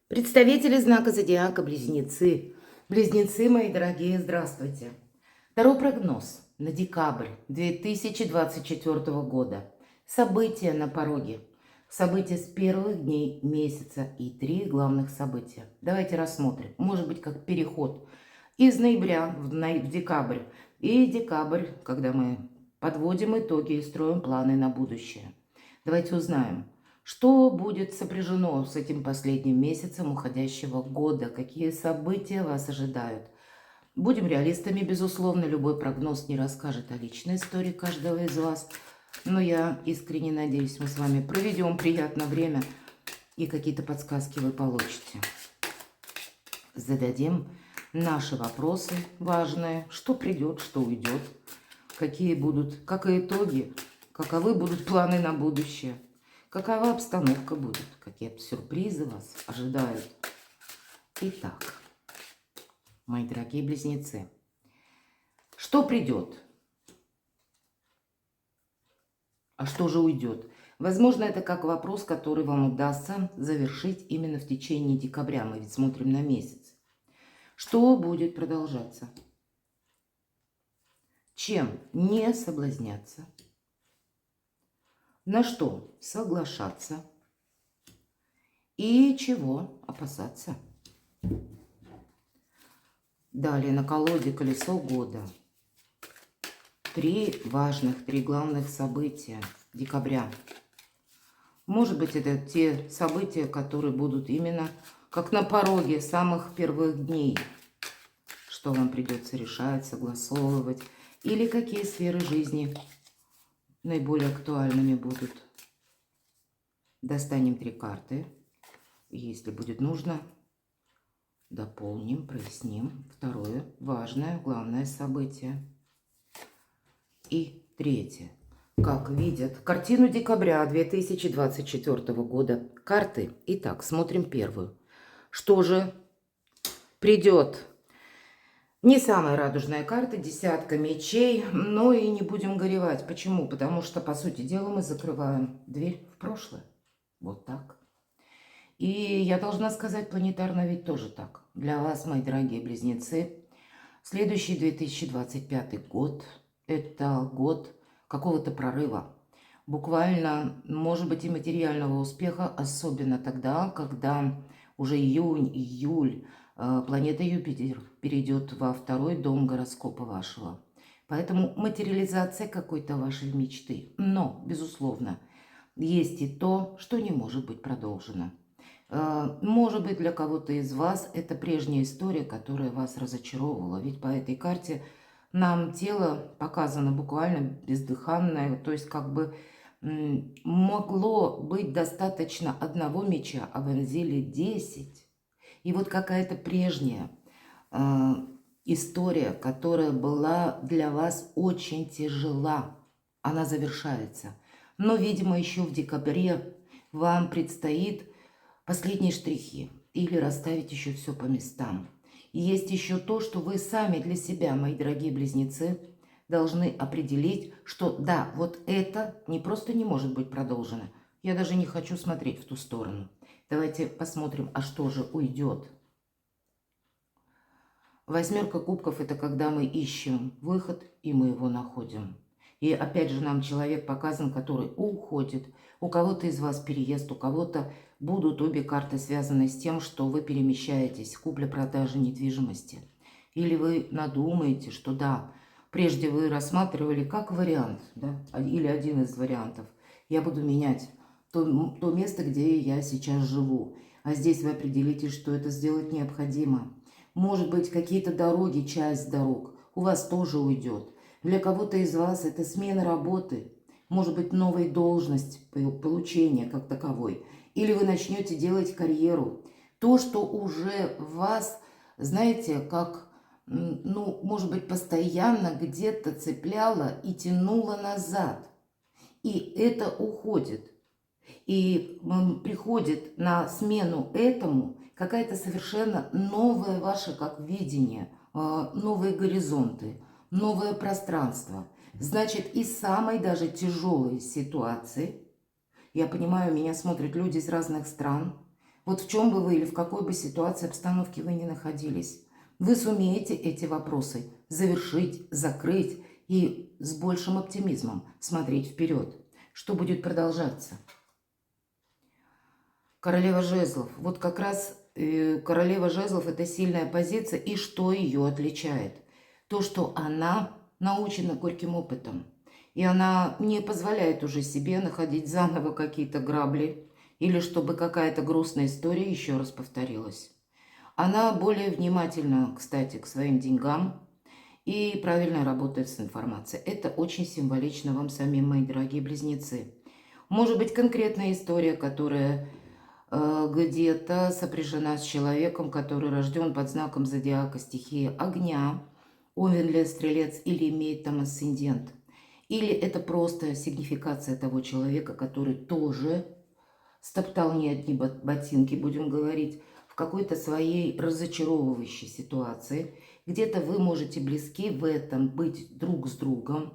Представители знака зодиака Близнецы. Близнецы, мои дорогие, здравствуйте. Второй прогноз на декабрь 2024 года. События на пороге. События с первых дней месяца и 3 главных события. Давайте рассмотрим. Может быть, как переход из ноября в декабрь. И декабрь, когда мы подводим итоги и строим планы на будущее. Давайте узнаем, что будет сопряжено с этим последним месяцем уходящего года, какие события вас ожидают. Будем реалистами, безусловно, любой прогноз не расскажет о личной истории каждого из вас. Но я искренне надеюсь, мы с вами проведем приятное время и какие-то подсказки вы получите. Зададим наши вопросы важные, что придет, что уйдет, какие будут, как и итоги, каковы будут планы на будущее, какова обстановка будет, какие сюрпризы вас ожидают. Итак, мои дорогие близнецы, что придет? А что же уйдет? Возможно, это как вопрос, который вам удастся завершить именно в течение декабря. Мы ведь смотрим на месяц. Что будет продолжаться? Чем не соблазняться? На что соглашаться? И чего опасаться? Далее на колоде колесо года. Три главных события декабря. Может быть, это те события, которые будут именно как на пороге самых первых дней. Что вам придется решать, согласовывать. Или какие сферы жизни наиболее актуальными будут. Достанем 3 карты. Если будет нужно, дополним, проясним. Второе, важное, главное событие. И третье. Как видят картину декабря 2024 года карты. Итак, смотрим первую. Что же придет? Не самая радужная карта, десятка мечей, но и не будем горевать. Почему? Потому что, по сути дела, мы закрываем дверь в прошлое. Вот так. И я должна сказать, планетарно ведь тоже так. Для вас, мои дорогие близнецы, следующий 2025 год – это год какого-то прорыва. Буквально, может быть, и материального успеха, особенно тогда, когда уже июнь, июль, планета Юпитер перейдет во 2-й дом гороскопа вашего. Поэтому материализация какой-то вашей мечты. Но, безусловно, есть и то, что не может быть продолжено. Может быть, для кого-то из вас это прежняя история, которая вас разочаровывала. Ведь по этой карте нам тело показано буквально бездыханное. То есть как бы могло быть достаточно одного меча, а вонзили 10. И вот какая-то прежняя история, которая была для вас очень тяжела, она завершается. Но, видимо, еще в декабре вам предстоит последние штрихи или расставить еще все по местам. И есть еще то, что вы сами для себя, мои дорогие близнецы, должны определить, что да, вот это не просто не может быть продолжено. Я даже не хочу смотреть в ту сторону. Давайте посмотрим, а что же уйдет. 8 кубков – это когда мы ищем выход, и мы его находим. И опять же нам человек показан, который уходит. У кого-то из вас переезд, у кого-то будут обе карты связаны с тем, что вы перемещаетесь, купля-продажа недвижимости. Или вы надумаете, что да, прежде вы рассматривали как вариант, да, или один из вариантов. Я буду менять то место, где я сейчас живу. А здесь вы определите, что это сделать необходимо. Может быть, какие-то дороги, часть дорог у вас тоже уйдет. Для кого-то из вас это смена работы, может быть, новая должность, получение как таковой. Или вы начнете делать карьеру. То, что уже вас, знаете, как, ну, может быть, постоянно где-то цепляло и тянуло назад. И это уходит. И приходит на смену этому какая-то совершенно новое ваше как видение, новые горизонты, новое пространство. Значит, из самой даже тяжелой ситуации, я понимаю, меня смотрят люди из разных стран, Вот в чем бы вы или в какой бы ситуации, обстановке вы ни находились, вы сумеете эти вопросы завершить, закрыть и с большим оптимизмом смотреть вперед. Что будет продолжаться? Королева жезлов. Вот как раз королева жезлов – это сильная позиция. И что ее отличает? То, что она научена горьким опытом. И она не позволяет уже себе находить заново какие-то грабли. Или чтобы какая-то грустная история еще раз повторилась. Она более внимательна, кстати, к своим деньгам. И правильно работает с информацией. Это очень символично вам самим, мои дорогие близнецы. Может быть, конкретная история, которая где-то сопряжена с человеком, который рожден под знаком зодиака стихии огня, овен ли стрелец или имеет там асцендент. Или это просто сигнификация того человека, который тоже стоптал не одни ботинки, будем говорить, в какой-то своей разочаровывающей ситуации. Где-то вы можете близки в этом быть друг с другом,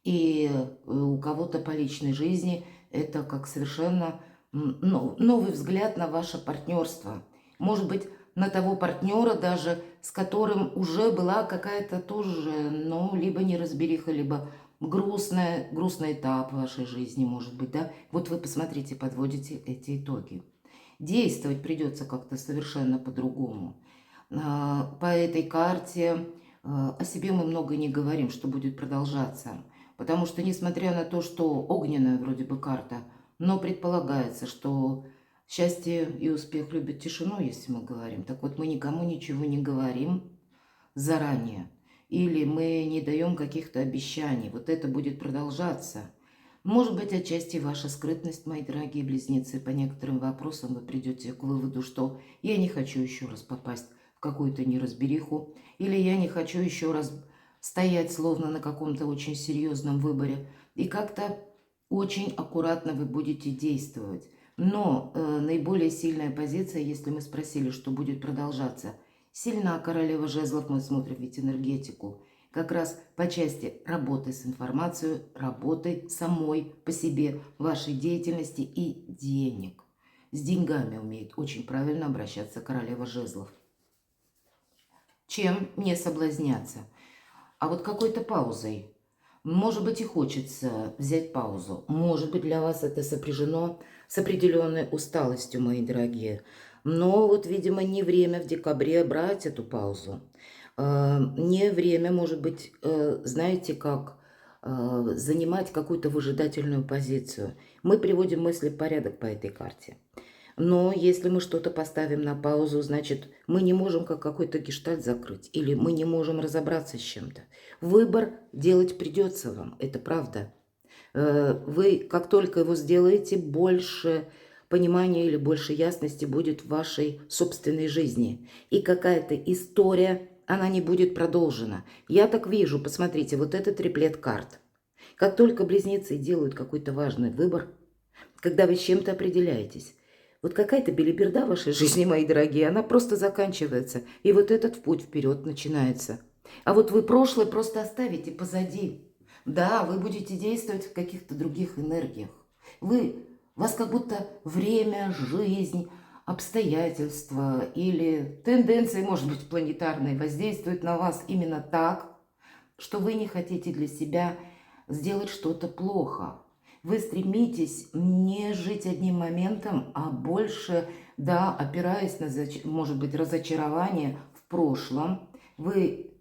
и у кого-то по личной жизни это как совершенно новый взгляд на ваше партнерство. Может быть, на того партнера даже, с которым уже была какая-то тоже, ну, либо неразбериха, либо грустный этап вашей жизни, может быть, да? Вот вы посмотрите, подводите эти итоги. Действовать придется как-то совершенно по-другому. По этой карте о себе мы много не говорим, что будет продолжаться. Потому что, несмотря на то, что огненная вроде бы карта, но предполагается, что счастье и успех любят тишину, если мы говорим. Так вот, мы никому ничего не говорим заранее. Или мы не даем каких-то обещаний. Вот это будет продолжаться. Может быть, отчасти ваша скрытность, мои дорогие близнецы, по некоторым вопросам вы придете к выводу, что я не хочу еще раз попасть в какую-то неразбериху, или я не хочу еще раз стоять словно на каком-то очень серьезном выборе, и как-то очень аккуратно вы будете действовать. Но наиболее сильная позиция, если мы спросили, что будет продолжаться, сильна королева жезлов, мы смотрим ведь энергетику, как раз по части работы с информацией, работы самой по себе, вашей деятельности и денег. С деньгами умеет очень правильно обращаться королева жезлов. Чем не соблазняться? А вот какой-то паузой. Может быть, и хочется взять паузу. Может быть, для вас это сопряжено с определенной усталостью, мои дорогие. Но вот, видимо, не время в декабре брать эту паузу. Не время, может быть, знаете, как занимать какую-то выжидательную позицию. Мы приводим мысли в порядок по этой карте. Но если мы что-то поставим на паузу, значит, мы не можем как какой-то гештальт закрыть, или мы не можем разобраться с чем-то. Выбор делать придется вам, это правда. Вы, как только его сделаете, больше понимания или больше ясности будет в вашей собственной жизни. И какая-то история, она не будет продолжена. Я так вижу, посмотрите, вот этот триплет карт. Как только близнецы делают какой-то важный выбор, когда вы с чем-то определяетесь, вот какая-то белиберда в вашей жизни, мои дорогие, она просто заканчивается. И вот этот путь вперед начинается. А вот вы прошлое просто оставите позади. Да, вы будете действовать в каких-то других энергиях. Вас как будто время, жизнь, обстоятельства или тенденции, может быть, планетарные, воздействуют на вас именно так, что вы не хотите для себя сделать что-то плохо. Вы стремитесь не жить одним моментом, а больше, да, опираясь на, может быть, разочарование в прошлом, вы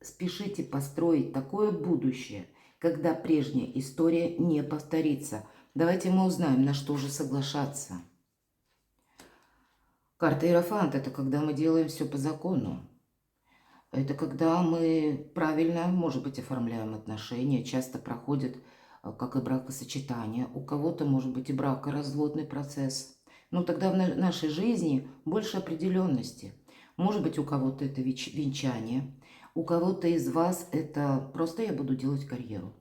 спешите построить такое будущее, когда прежняя история не повторится. Давайте мы узнаем, на что же соглашаться. Карта Иерофант – это когда мы делаем все по закону. Это когда мы правильно, может быть, оформляем отношения, часто проходят, как и бракосочетание. У кого-то, может быть, и бракоразводный процесс. Но тогда в нашей жизни больше определенности. Может быть, у кого-то это венчание, у кого-то из вас это просто я буду делать карьеру.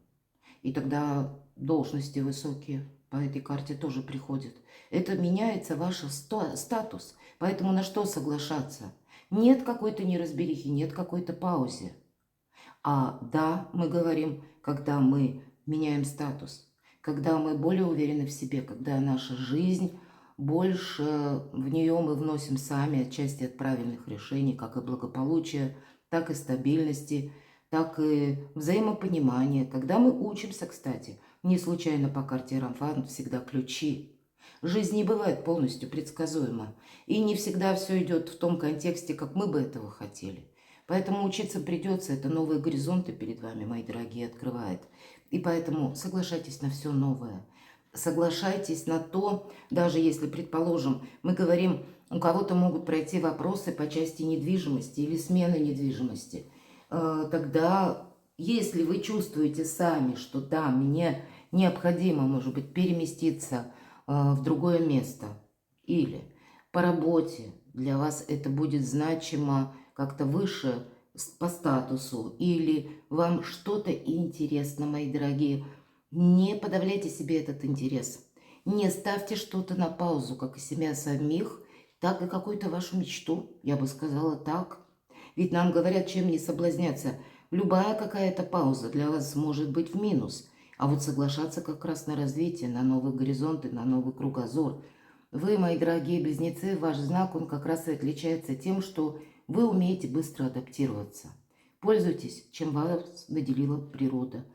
И тогда должности высокие по этой карте тоже приходят. Это меняется ваш статус. Поэтому на что соглашаться? Нет какой-то неразберихи, нет какой-то паузе. А да, мы говорим, когда мы меняем статус, когда мы более уверены в себе, когда наша жизнь больше в нее мы вносим сами отчасти от правильных решений, как и благополучия, так и стабильности, так и взаимопонимания. Когда мы учимся, кстати, не случайно по карте Рамфан всегда ключи. Жизнь не бывает полностью предсказуема, и не всегда все идет в том контексте, как мы бы этого хотели. Поэтому учиться придется, это новые горизонты перед вами, мои дорогие, открывает. И поэтому соглашайтесь на все новое. Соглашайтесь на то, даже если, предположим, мы говорим, у кого-то могут пройти вопросы по части недвижимости или смены недвижимости. Тогда, если вы чувствуете сами, что да, мне необходимо, может быть, переместиться в другое место, или по работе для вас это будет значимо как-то выше по статусу, или вам что-то интересно, мои дорогие, не подавляйте себе этот интерес. Не ставьте что-то на паузу, как и себя самих, так и какую-то вашу мечту, я бы сказала так. Ведь нам говорят, чем не соблазняться. Любая какая-то пауза для вас может быть в минус. А вот соглашаться как раз на развитие, на новые горизонты, на новый кругозор. Вы, мои дорогие близнецы, ваш знак, он как раз и отличается тем, что вы умеете быстро адаптироваться. Пользуйтесь, чем вас наделила природа,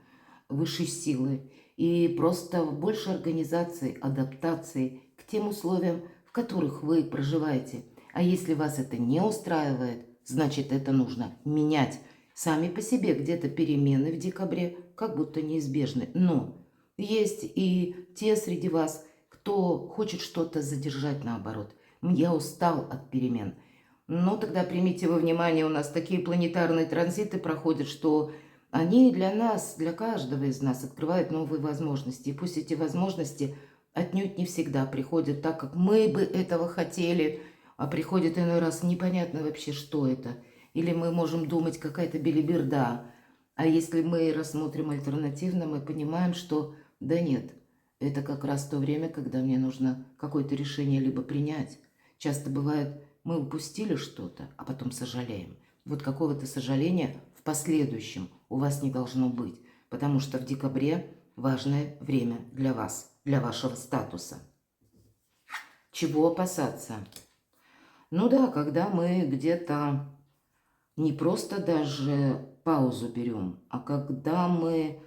высшей силы. И просто больше организации, адаптации к тем условиям, в которых вы проживаете. А если вас это не устраивает, значит, это нужно менять. Сами по себе где-то перемены в декабре как будто неизбежны. Но есть и те среди вас, кто хочет что-то задержать наоборот. Я устал от перемен. Ну, тогда примите во внимание, у нас такие планетарные транзиты проходят, что они для нас, для каждого из нас открывают новые возможности. И пусть эти возможности отнюдь не всегда приходят так, как мы бы этого хотели, а приходит иной раз непонятно вообще, что это. Или мы можем думать, какая-то белиберда. А если мы рассмотрим альтернативно, мы понимаем, что да нет, это как раз то время, когда мне нужно какое-то решение либо принять. Часто бывает, мы упустили что-то, а потом сожалеем. Вот какого-то сожаления в последующем у вас не должно быть, потому что в декабре важное время для вас, для вашего статуса. Чего опасаться? Ну да, когда мы где-то не просто даже паузу берем, а когда мы,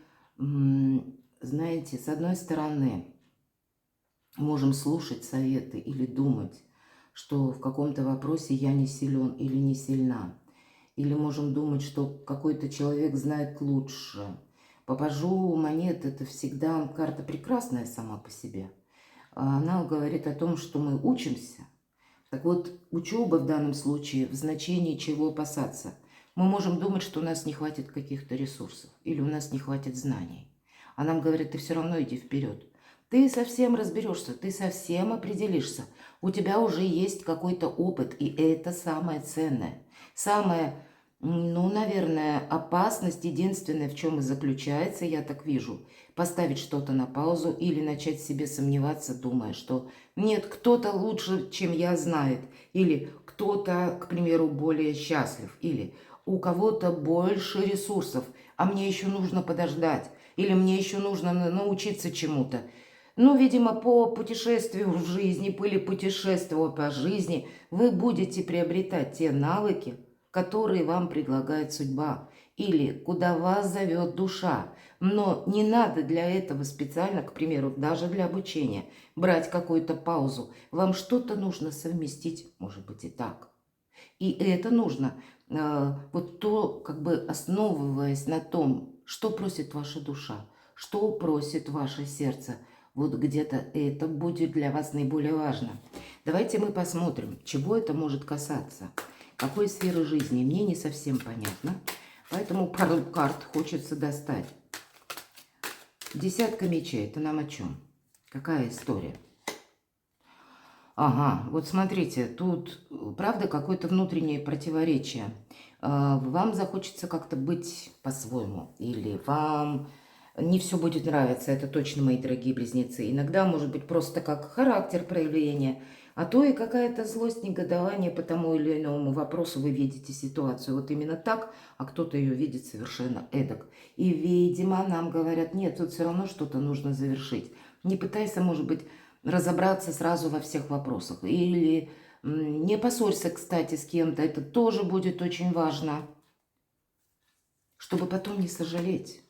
знаете, с одной стороны можем слушать советы или думать, что в каком-то вопросе я не силен или не сильна. Или можем думать, что какой-то человек знает лучше. По пажу монет это всегда карта прекрасная сама по себе. Она говорит о том, что мы учимся. Так вот, учеба в данном случае в значении чего опасаться. Мы можем думать, что у нас не хватит каких-то ресурсов или у нас не хватит знаний. А нам говорят, ты все равно иди вперед. Ты совсем разберешься, ты совсем определишься. У тебя уже есть какой-то опыт, и это самое ценное. Самое, ну, наверное, опасность единственная, в чем и заключается, я так вижу, поставить что-то на паузу или начать в себе сомневаться, думая, что нет, кто-то лучше, чем я, знает, или кто-то, к примеру, более счастлив, или у кого-то больше ресурсов, а мне еще нужно подождать, или мне еще нужно научиться чему-то. Ну, видимо, по путешествию в жизни или путешествию по жизни вы будете приобретать те навыки, которые вам предлагает судьба или куда вас зовет душа. Но не надо для этого специально, к примеру, даже для обучения, брать какую-то паузу. Вам что-то нужно совместить, может быть и так. И это нужно, вот то, как бы основываясь на том, что просит ваша душа, что просит ваше сердце. Вот где-то это будет для вас наиболее важно. Давайте мы посмотрим, чего это может касаться. Какой сферы жизни, мне не совсем понятно. Поэтому пару карт хочется достать. Десятка мечей, это нам о чем? Какая история? Ага, вот смотрите, тут, правда, какое-то внутреннее противоречие. Вам захочется как-то быть по-своему, или вам не все будет нравиться, это точно, мои дорогие близнецы. Иногда, может быть, просто как характер проявления, а то и какая-то злость, негодование по тому или иному вопросу вы видите ситуацию вот именно так, а кто-то ее видит совершенно эдак. И, видимо, нам говорят, нет, тут все равно что-то нужно завершить. Не пытайся, может быть, разобраться сразу во всех вопросах. Или не поссорься, кстати, с кем-то. Это тоже будет очень важно, чтобы потом не сожалеть.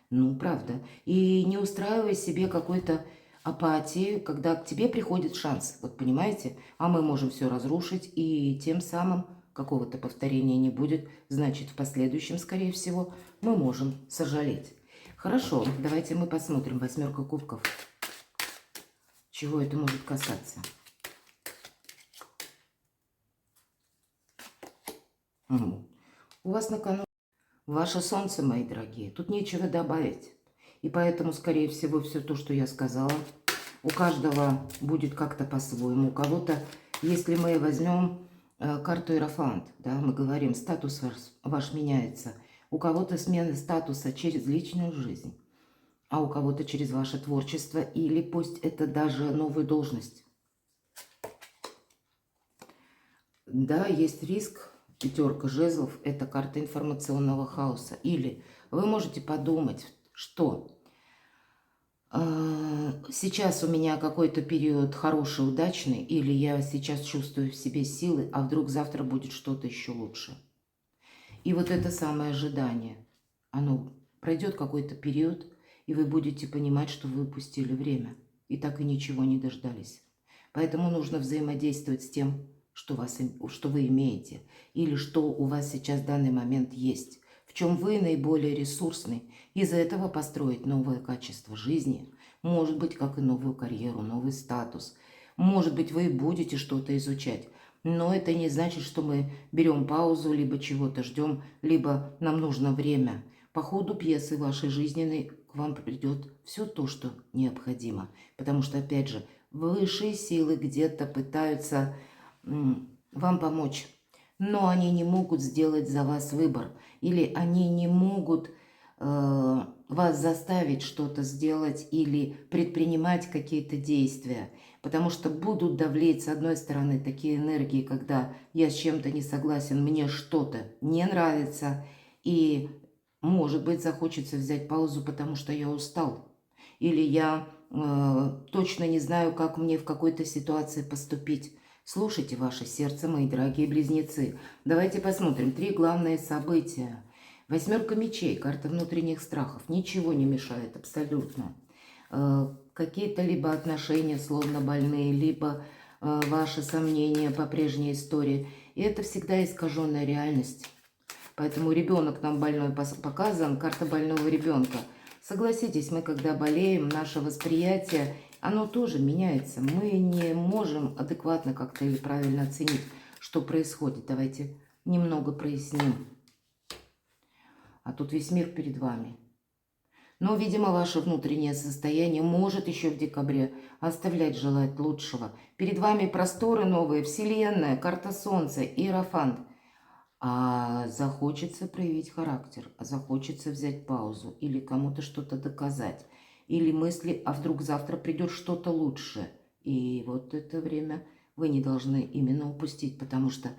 Ну, правда. И не устраивай себе какой-то апатии, когда к тебе приходит шанс. Вот понимаете? А мы можем все разрушить, и тем самым какого-то повторения не будет. Значит, в последующем, скорее всего, мы можем сожалеть. Хорошо, давайте мы посмотрим. Восьмерка кубков. Чего это может касаться? У вас на кону ваше солнце, мои дорогие. Тут нечего добавить. И поэтому, скорее всего, все то, что я сказала, у каждого будет как-то по-своему. У кого-то, если мы возьмем карту Иерофант, да, мы говорим, статус ваш меняется. У кого-то смена статуса через личную жизнь, а у кого-то через ваше творчество, или пусть это даже новая должность. Да, есть риск. Пятерка жезлов – это карта информационного хаоса. Или вы можете подумать, что сейчас у меня какой-то период хороший, удачный, или я сейчас чувствую в себе силы, а вдруг завтра будет что-то еще лучше. И вот это самое ожидание, оно пройдет какой-то период, и вы будете понимать, что вы упустили время, и так и ничего не дождались. Поэтому нужно взаимодействовать с тем, что вы имеете, или что у вас сейчас в данный момент есть, в чем вы наиболее ресурсный. Из-за этого построить новое качество жизни, может быть, как и новую карьеру, новый статус. Может быть, вы будете что-то изучать, но это не значит, что мы берем паузу, либо чего-то ждем, либо нам нужно время. По ходу пьесы вашей жизненной к вам придет все то, что необходимо. Потому что, опять же, высшие силы где-то пытаются вам помочь, но они не могут сделать за вас выбор, или они не могут вас заставить что-то сделать или предпринимать какие-то действия, потому что будут давлеть, с одной стороны, такие энергии, когда я с чем-то не согласен, мне что-то не нравится, и, может быть, захочется взять паузу, потому что я устал, или я точно не знаю, как мне в какой-то ситуации поступить. Слушайте ваше сердце, мои дорогие близнецы. Давайте посмотрим. 3 главные события. Восьмерка мечей, карта внутренних страхов. Ничего не мешает абсолютно. Какие-то либо отношения словно больные, либо ваши сомнения по прежней истории. И это всегда искаженная реальность. Поэтому ребенок нам больной показан, карта больного ребенка. Согласитесь, мы когда болеем, наше восприятие, оно тоже меняется. Мы не можем адекватно как-то или правильно оценить, что происходит. Давайте немного проясним. А тут весь мир перед вами. Но, видимо, ваше внутреннее состояние может еще в декабре оставлять желать лучшего. Перед вами просторы новые, вселенная, карта солнца, иерофант. А захочется проявить характер, а захочется взять паузу, или кому-то что-то доказать, или мысли, а вдруг завтра придет что-то лучше. И вот это время вы не должны именно упустить, потому что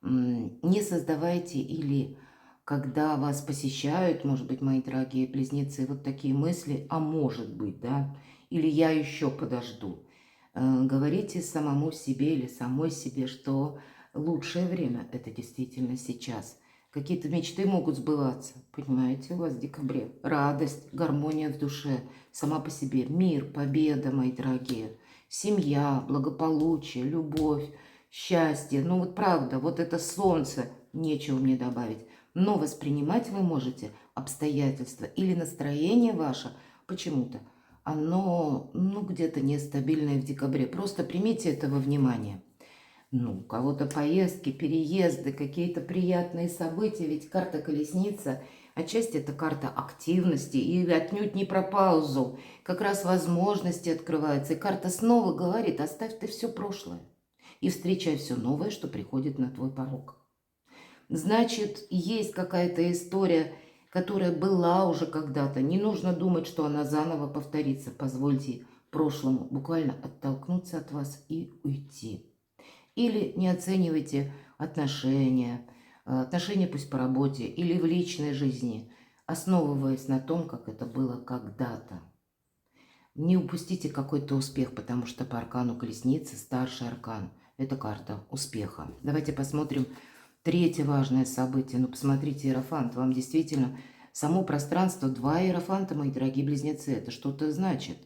не создавайте, или когда вас посещают, может быть, мои дорогие близнецы, вот такие мысли, а может быть, да, или я еще подожду. Говорите самому себе или самой себе, что лучшее время – это действительно сейчас. Какие-то мечты могут сбываться, понимаете, у вас в декабре. Радость, гармония в душе, сама по себе, мир, победа, мои дорогие. Семья, благополучие, любовь, счастье. Ну вот правда, вот это солнце, нечего мне добавить. Но воспринимать вы можете обстоятельства или настроение ваше почему-то. Оно, где-то нестабильное в декабре. Просто примите это во внимание. Ну, у кого-то поездки, переезды, какие-то приятные события, ведь карта колесница, отчасти это карта активности, и отнюдь не про паузу, как раз возможности открываются, и карта снова говорит, оставь ты все прошлое и встречай все новое, что приходит на твой порог. Значит, есть какая-то история, которая была уже когда-то, не нужно думать, что она заново повторится, позвольте прошлому буквально оттолкнуться от вас и уйти. Или не оценивайте отношения, отношения пусть по работе или в личной жизни, основываясь на том, как это было когда-то. Не упустите какой-то успех, потому что по аркану колесницы старший аркан. Это карта успеха. Давайте посмотрим третье важное событие. Ну, посмотрите, Иерофант. Вам действительно само пространство, два Иерофанта, мои дорогие близнецы, это что-то значит.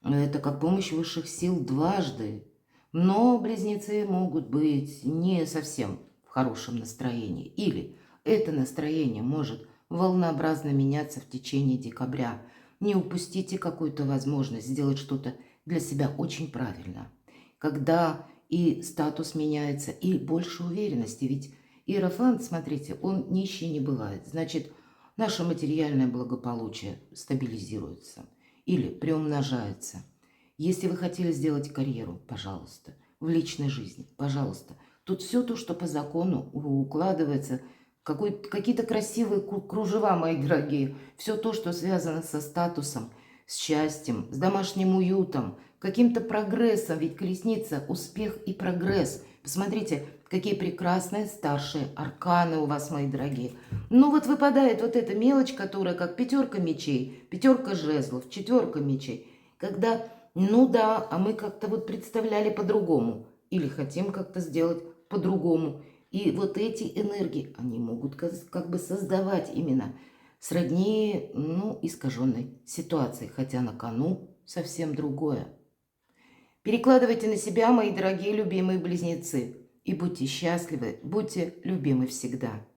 Это как помощь высших сил дважды. Но близнецы могут быть не совсем в хорошем настроении. Или это настроение может волнообразно меняться в течение декабря. Не упустите какую-то возможность сделать что-то для себя очень правильно. Когда и статус меняется, и больше уверенности. Ведь Иерофант, смотрите, он нищий не бывает. Значит, наше материальное благополучие стабилизируется или приумножается. Если вы хотели сделать карьеру, пожалуйста, в личной жизни, пожалуйста. Тут все то, что по закону укладывается, какие-то красивые кружева, мои дорогие, все то, что связано со статусом, с счастьем, с домашним уютом, каким-то прогрессом, ведь колесница, успех и прогресс. Посмотрите, какие прекрасные старшие арканы у вас, мои дорогие. Ну вот выпадает вот эта мелочь, которая как пятерка мечей, пятерка жезлов, четверка мечей. Когда, ну да, а мы как-то вот представляли по-другому. Или хотим как-то сделать по-другому. И вот эти энергии, они могут как бы создавать именно сродни, ну, искаженной ситуации. Хотя на кону совсем другое. Перекладывайте на себя, мои дорогие любимые близнецы. И будьте счастливы, будьте любимы всегда.